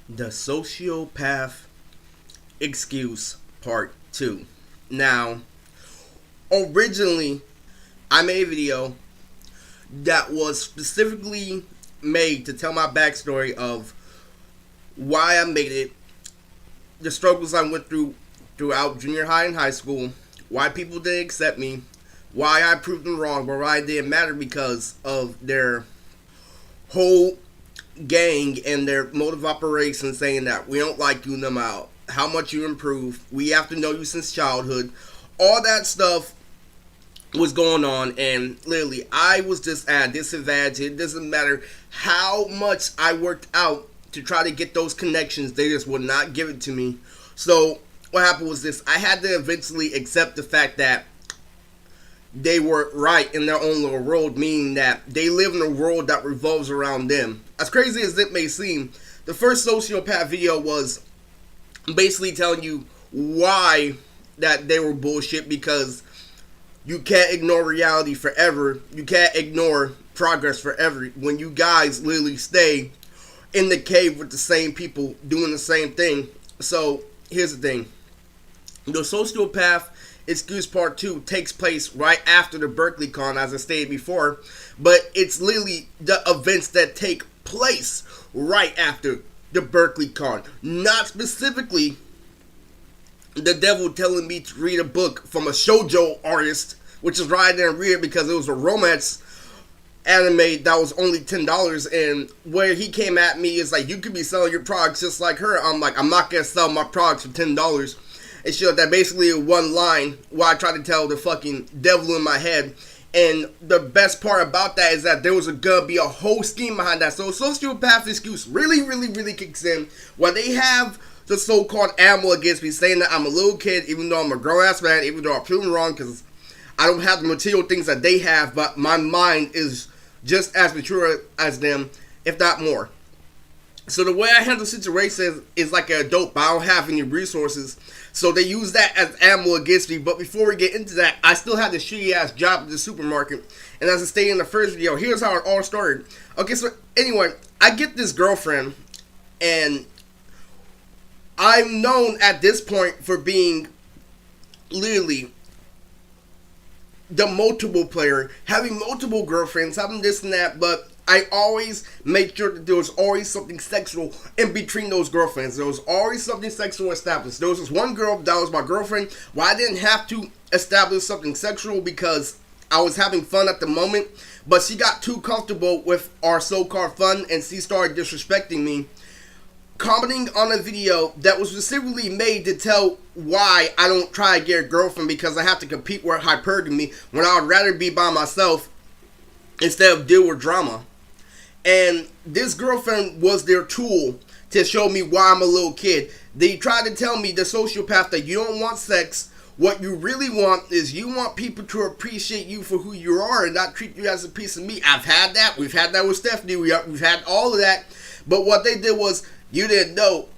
The Sociopath Excuse Part 2. Now, originally, I made a video that was specifically made to tell my backstory of why I made it, the struggles I went through throughout junior high and high school, why people didn't accept me, why I proved them wrong, but why it didn't matter because of their whole gang and their mode of operation saying that we don't like you no matter how much you improve, we have to know you since childhood. All that stuff was going on, and literally I was just at a disadvantage. It doesn't matter how much I worked out to try to get those connections, they just would not give it to me. So what happened was this: I had to eventually accept the fact that they were right in their own little world, meaning that they live in a world that revolves around them. As crazy as it may seem, the first sociopath video was basically telling you why that they were bullshit, because you can't ignore reality forever. You can't ignore progress forever when you guys literally stay in the cave with the same people doing the same thing. So here's the thing: the Sociopath Excuse Part 2 takes place right after the Berkeley Con, as I stated before, but it's literally the events that take place right after the Berkeley Con. Not specifically the devil telling me to read a book from a shoujo artist, which is right there and weird because it was a romance anime that was only $10, and where he came at me is like, you could be selling your products just like her. I'm like, I'm not gonna sell my products for $10. It showed that basically one line where I tried to tell the fucking devil in my head. And the best part about that is that there was gonna be a whole scheme behind that. So sociopath excuse really kicks in when they have the so-called ammo against me, saying that I'm a little kid, even though I'm a grown-ass man, even though I'm proven wrong because I don't have the material things that they have, but my mind is just as mature as them, if not more. So the way I handle situations is like an adult, but I don't have any resources. So they use that as ammo against me. But before we get into that, I still had this shitty ass job at the supermarket. And as I stated in the first video, here's how it all started. Okay, so anyway, I get this girlfriend, and I'm known at this point for being literally the multiple player, having multiple girlfriends, having this and that, but I always make sure that there was always something sexual in between those girlfriends. There was always something sexual established. There was this one girl that was my girlfriend where I didn't have to establish something sexual because I was having fun at the moment, but she got too comfortable with our so-called fun and she started disrespecting me, commenting on a video that was specifically made to tell why I don't try to get a girlfriend, because I have to compete with hypergamy when I would rather be by myself instead of deal with drama. And this girlfriend was their tool to show me why I'm a little kid. They tried to tell me, the sociopath, that you don't want sex. What you really want is you want people to appreciate you for who you are and not treat you as a piece of meat. I've had that. We've had that with Stephanie. We've had all of that. But what they did was, you didn't know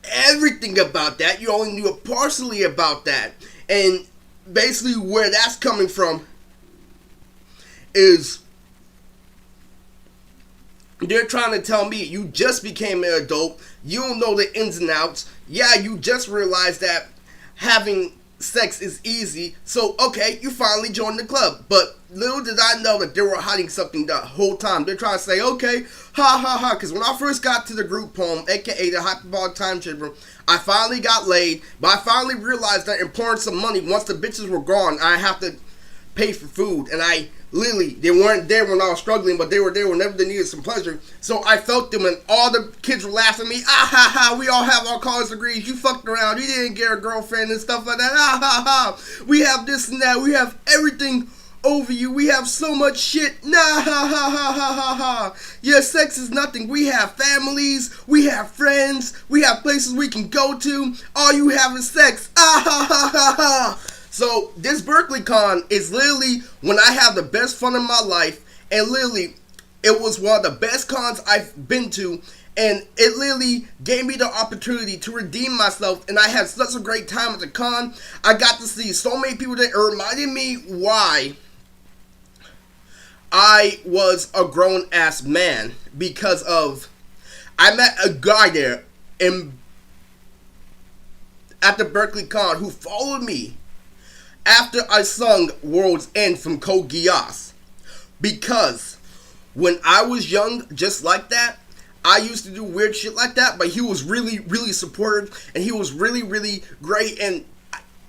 everything about that. You only knew partially about that. And basically where that's coming from is they're trying to tell me, you just became an adult, you don't know the ins and outs. Yeah, you just realized that having sex is easy, so okay, you finally joined the club. But little did I know that they were hiding something the whole time. They're trying to say, okay, ha ha ha, because when I first got to the group poem, aka the hyperbolic time chamber, I finally got laid, but I finally realized that in pouring some money, once the bitches were gone, I have to pay for food. And I literally, they weren't there when I was struggling, but they were there whenever they needed some pleasure. So I felt them, and all the kids were laughing at me. Ah ha ha, we all have our college degrees. You fucked around, you didn't get a girlfriend and stuff like that. Ah ha ha, we have this and that, we have everything over you, we have so much shit. Nah ha ha ha ha ha ha. Yeah, sex is nothing. We have families, we have friends, we have places we can go to. All you have is sex. Ah ha ha ha ha. So this Berkeley Con is literally when I have the best fun in my life, and literally it was one of the best cons I've been to, and it literally gave me the opportunity to redeem myself, and I had such a great time at the con. I got to see so many people that reminded me why I was a grown-ass man, because of I met a guy there in at the Berkeley Con who followed me after I sung World's End from Code Geass. Because when I was young, just like that, I used to do weird shit like that, but he was really, really supportive, and he was really, really great, and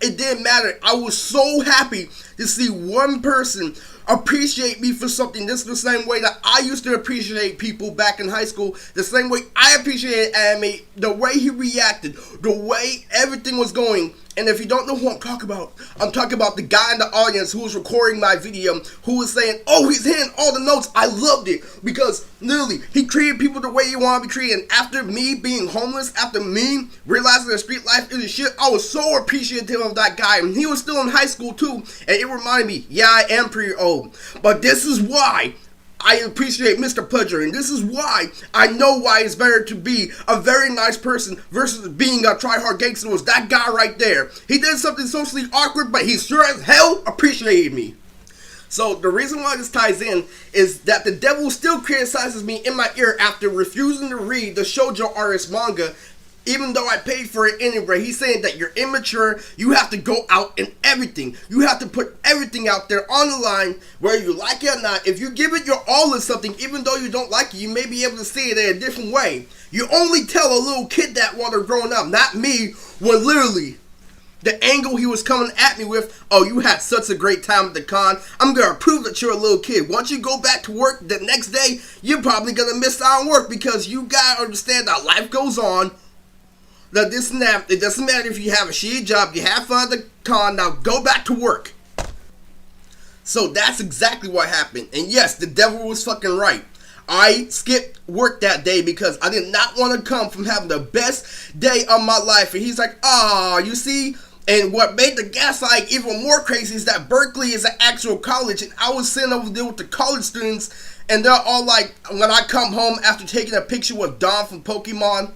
it didn't matter. I was so happy to see one person appreciate me for something. This is the same way that I used to appreciate people back in high school. The same way I appreciated anime. The way he reacted. The way everything was going. And if you don't know who I'm talking about the guy in the audience who was recording my video, who was saying, oh, he's hitting all the notes. I loved it. Because, literally, he treated people the way he wanted to be treated. And after me being homeless, after me realizing that street life is shit, I was so appreciative of that guy. And he was still in high school, too. And it reminded me, yeah, I am pretty old. But this is why I appreciate Mr. Pudger, and this is why I know why it's better to be a very nice person versus being a try-hard gangster. Was that guy right there. He did something socially awkward, but he sure as hell appreciated me. So the reason why this ties in is that the devil still criticizes me in my ear after refusing to read the shoujo artist manga, even though I paid for it anyway. He's saying that you're immature, you have to go out in everything. You have to put everything out there on the line, whether you like it or not. If you give it your all in something, even though you don't like it, you may be able to see it in a different way. You only tell a little kid that while they're growing up, not me, when literally the angle he was coming at me with, oh, you had such a great time at the con, I'm going to prove that you're a little kid. Once you go back to work the next day, you're probably going to miss out on work because you got to understand that life goes on. That this and that, it doesn't matter if you have a shitty job, you have fun at the con, now go back to work. So that's exactly what happened. And yes, the devil was fucking right. I skipped work that day because I did not want to come from having the best day of my life. And he's like, ah, you see? And what made the gaslight even more crazy is that Berkeley is an actual college. And I was sitting over there with the college students, and they're all like, when I come home after taking a picture with Don from Pokemon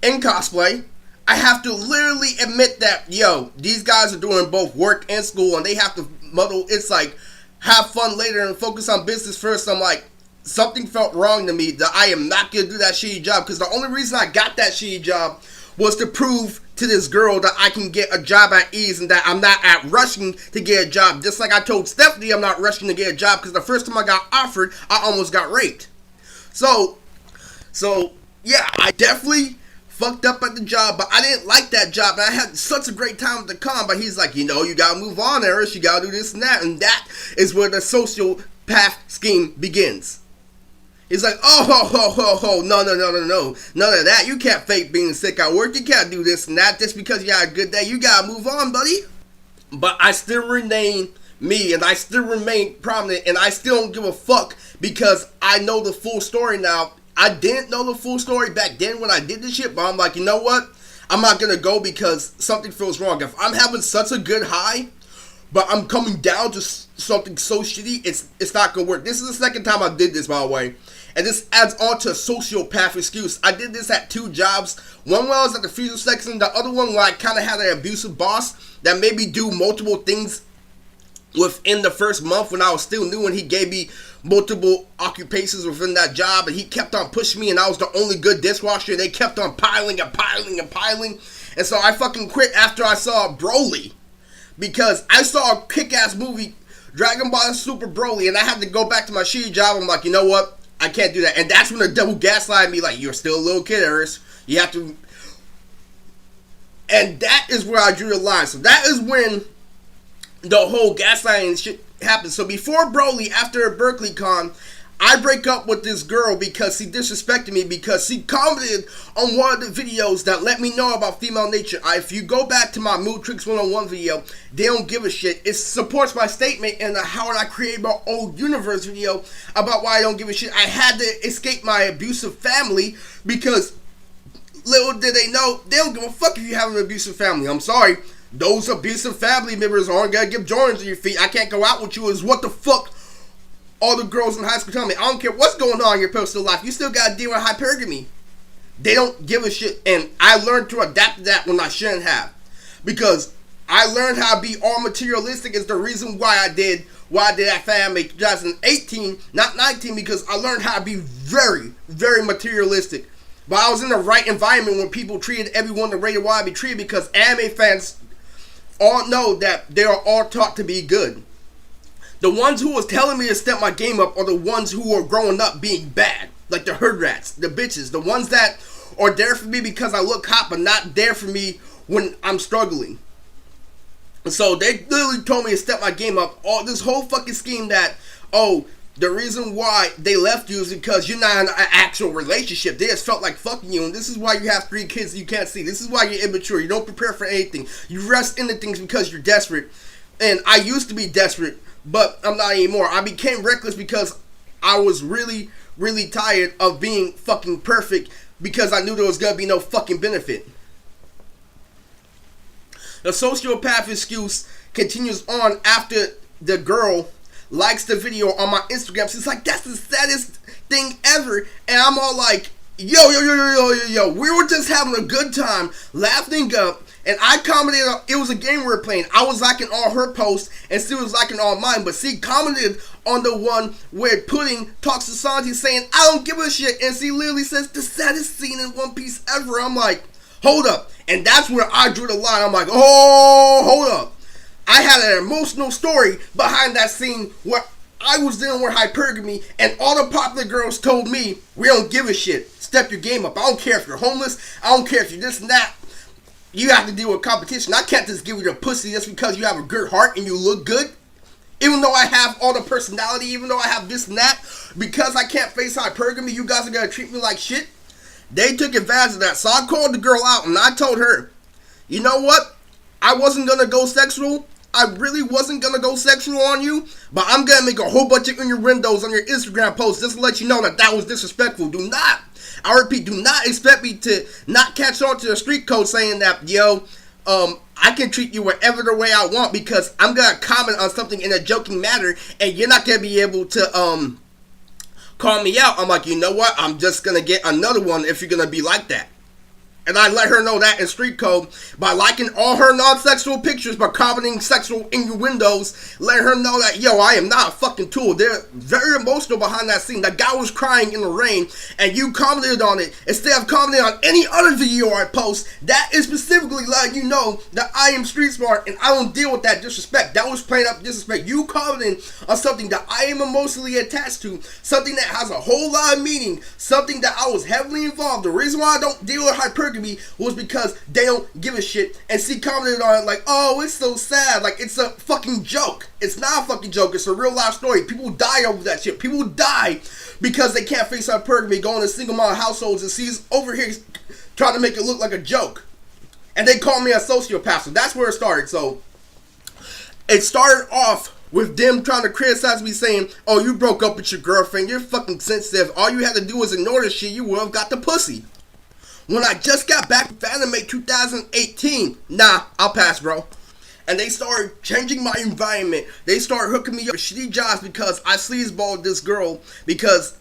in cosplay, I have to literally admit that, yo, these guys are doing both work and school, and they have to muddle. It's like, have fun later and focus on business first. I'm like, something felt wrong to me that I am not going to do that shitty job, because the only reason I got that shitty job was to prove to this girl that I can get a job at ease and that I'm not at rushing to get a job. Just like I told Stephanie I'm not rushing to get a job, because the first time I got offered, I almost got raped. So yeah, I definitely fucked up at the job, but I didn't like that job, and I had such a great time at the con. But he's like, you know, you gotta move on, Eris, you gotta do this and that, and that is where the sociopath scheme begins. He's like, no, none of that. You can't fake being sick at work. You can't do this and that just because you had a good day. You gotta move on, buddy. But I still remain me, and I still remain prominent, and I still don't give a fuck because I know the full story now. I didn't know the full story back then when I did this shit, but I'm like, you know what? I'm not gonna go because something feels wrong. If I'm having such a good high, but I'm coming down to something so shitty, it's not gonna work. This is the second time I did this, by the way. And this adds on to a sociopath excuse. I did this at 2 jobs. One when I was at the freezer section, the other one where I kind of had an abusive boss that made me do multiple things within the first month when I was still new, and he gave me multiple occupations within that job, and he kept on pushing me, and I was the only good dishwasher, and they kept on piling. And so I fucking quit after I saw Broly, because I saw a kick-ass movie, Dragon Ball Super Broly, and I had to go back to my shitty job. I'm like, you know what? I can't do that. And that's when the devil gaslighted me, like, you're still a little kid, Eris. You have to. And that is where I drew the line. So that is when the whole gaslighting shit happened. So before Broly, after Berkeley Con, I break up with this girl because she disrespected me, because she commented on one of the videos that let me know about female nature. If you go back to my Mood Tricks 101 video, they don't give a shit. It supports my statement in the How Would I Create My Old Universe video about why I don't give a shit. I had to escape my abusive family because little did they know, they don't give a fuck if you have an abusive family. I'm sorry. Those abusive family members aren't gonna give Jordans on your feet. I can't go out with you is what the fuck all the girls in high school tell me. I don't care what's going on in your personal life. You still gotta deal with hypergamy. They don't give a shit. And I learned to adapt to that when I shouldn't have. Because I learned how to be all materialistic is the reason why I did that fan make 2018, not 19, because I learned how to be very, very materialistic. But I was in the right environment when people treated everyone the way they want to be treated, because anime fans all know that they are all taught to be good. The ones who was telling me to step my game up are the ones who are growing up being bad. Like the herd rats, the bitches, the ones that are there for me because I look hot, but not there for me when I'm struggling. So they literally told me to step my game up. All this whole fucking scheme that, oh, the reason why they left you is because you're not in an actual relationship. They just felt like fucking you, and this is why you have 3 kids you can't see. This is why you're immature. You don't prepare for anything. You rush into things because you're desperate. And I used to be desperate, but I'm not anymore. I became reckless because I was really, really tired of being fucking perfect, because I knew there was gonna be no fucking benefit. The sociopath excuse continues on after the girl likes the video on my Instagram. She's like, that's the saddest thing ever. And I'm all like, yo. We were just having a good time, laughing up. And I commented, it was a game we were playing. I was liking all her posts, and she was liking all mine. But she commented on the one where Pudding talks to Sanji saying, I don't give a shit. And she literally says, the saddest scene in One Piece ever. I'm like, hold up. And that's where I drew the line. I'm like, oh, hold up. I had an emotional story behind that scene where I was dealing with hypergamy, and all the popular girls told me, we don't give a shit. Step your game up. I don't care if you're homeless. I don't care if you're this and that. You have to deal with competition. I can't just give you the pussy just because you have a good heart and you look good. Even though I have all the personality, even though I have this and that, because I can't face hypergamy, you guys are going to treat me like shit. They took advantage of that. So I called the girl out and I told her, you know what? I wasn't going to go sexual. I really wasn't going to go sexual on you. But I'm going to make a whole bunch of innuendos on your Instagram posts just to let you know that that was disrespectful. Do not, I repeat, do not expect me to not catch on to the street code saying that, yo, I can treat you whatever the way I want, because I'm going to comment on something in a joking manner and you're not going to be able to, call me out. I'm like, you know what? I'm just going to get another one if you're going to be like that. And I let her know that in street code by liking all her non-sexual pictures, by commenting sexual innuendos, letting her know that, yo, I am not a fucking tool. They're very emotional behind that scene. That guy was crying in the rain, and you commented on it instead of commenting on any other video I post. That is specifically letting you know that I am street smart and I don't deal with that disrespect. That was plain up disrespect. You commenting on something that I am emotionally attached to, something that has a whole lot of meaning, something that I was heavily involved. The reason why I don't deal with hypergamy was because they don't give a shit, and she commented on it like, oh, it's so sad, like it's a fucking joke. It's not a fucking joke, it's a real life story. People die over that shit. People die because they can't face hypergamy, going to single mom households, and she's over here trying to make it look like a joke, and they call me a sociopath. So that's where it started. So it started off with them trying to criticize me, saying, oh, you broke up with your girlfriend, you're fucking sensitive, all you had to do was ignore this shit, you would have got the pussy. When I just got back from Anime 2018, nah, I'll pass, bro. And they started changing my environment. They started hooking me up with shitty jobs because I sleazeballed this girl.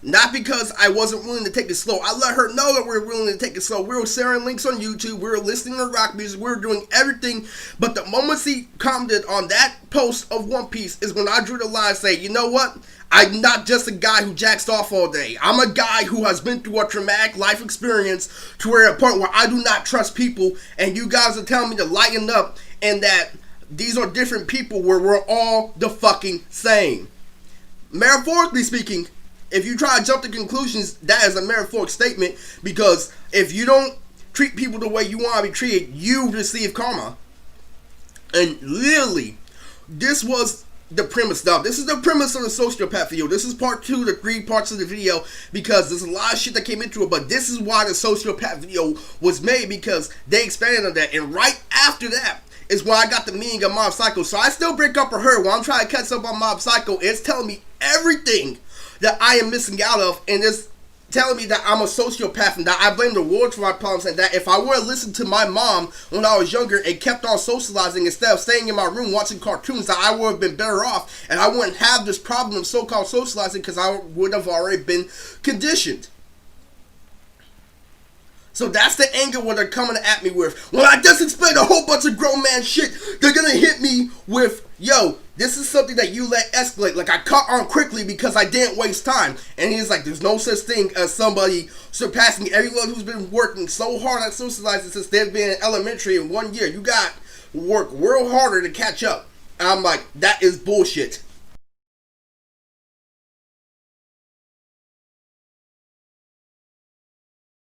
Not because I wasn't willing to take it slow. I let her know that we were willing to take it slow. We were sharing links on YouTube. We were listening to rock music. We were doing everything. But the moment she commented on that post of One Piece is when I drew the line and say, you know what? I'm not just a guy who jacks off all day. I'm a guy who has been through a traumatic life experience to where a point where I do not trust people, and you guys are telling me to lighten up and that these are different people where we're all the fucking same. Metaphorically speaking, if you try to jump to conclusions, that is a metaphoric statement, because if you don't treat people the way you want to be treated, you receive karma. And literally, this was the premise. Now, this is the premise of the sociopath video. This is part 2 of the 3 parts of the video, because there's a lot of shit that came into it, but this is why the sociopath video was made, because they expanded on that. And right after that is why I got the meaning of Mob Psycho. So I still break up with her while I'm trying to catch up on Mob Psycho. It's telling me everything that I am missing out of, and it's telling me that I'm a sociopath and that I blame the world for my problems, and that if I would have listened to my mom when I was younger and kept on socializing instead of staying in my room watching cartoons, that I would have been better off, and I wouldn't have this problem of so-called socializing, because I would have already been conditioned. So that's the anger what they're coming at me with. When I just explained a whole bunch of grown man shit, they're gonna hit me with, yo, this is something that you let escalate. Like, I caught on quickly because I didn't waste time. And he's like, there's no such thing as somebody surpassing everyone who's been working so hard at socializing since they've been in elementary in 1 year. You got to work real harder to catch up. And I'm like, that is bullshit.